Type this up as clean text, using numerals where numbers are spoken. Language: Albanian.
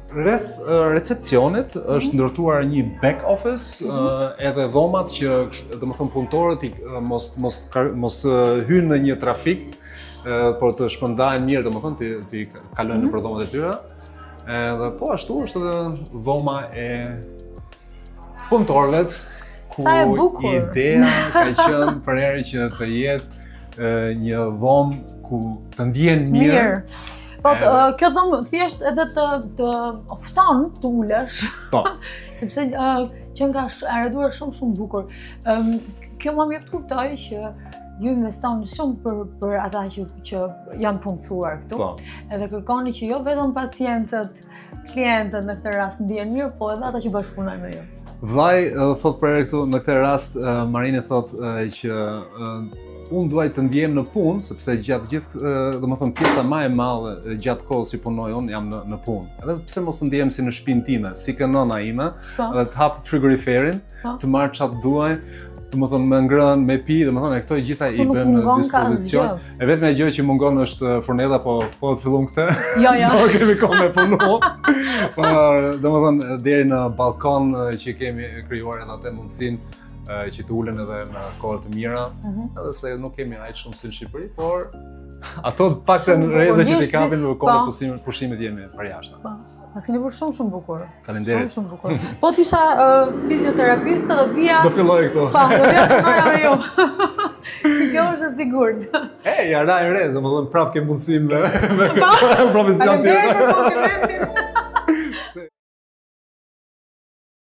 Rreth recepcionit është ndërtuar një back office, edhe dhomat që domethënë punëtorët mos hynë në një trafik, por të shpërndajnë mirë domethënë të kalojnë nëpër dhomat e tyre. Edhe po ashtu është edhe dhoma e punëtorëve, ku ideja ka qenë për herë që të jetë një dhomë ku të ndjen mirë. Po, kjo dhomë thjesht edhe të ofton të ulesh, sepse që nga arreduar shumë bukur. Kjo më jep kuptoj që ju investoni shumë për ata që janë punësuar këtu, edhe kërkoni që jo vetëm pacientët, klientët në këtë rast ndihen mirë, po edhe ata që bashkëpunojnë me ju. Vllai thot për këtu në këtë rast, Marini thot që unë duaj të ndjem në punë, sepse gjatë gjithë, domethënë pjesa më e madhe gjatë kohës që punoj unë jam në punë. Edhe pse mos të ndjem si në shtëpinë time, si ka nëna ime, edhe të hap frigoriferin, të marr çfarë duaj, domethënë me ngrënë, me pi, domethënë këto gjitha i bën në dispozicion. E vetmja gjë që mungon është furneta, po fillon këtë. Jo. Do kemi kohë me punu. Domethënë deri në balkon që kemi krijuar edhe atë mundësinë që të ulen edhe në kohë të mira, edhe se nuk kemi aq shumë si në Shqipëri, por ato paktën rrezë që t'i kapin në kohën e pushimit jemi përjashtë. Mas keni bërë shumë bukur. Faleminderit. Shumë bukur. Po t'isha fizioterapiste do vija. Do filloj këtu. Po, do vija të marra me ju. Kjo është e sigurt. Ja ra e re, domethënë prapë ke mundësi me profesion tjetër. Faleminderit për komplimentin.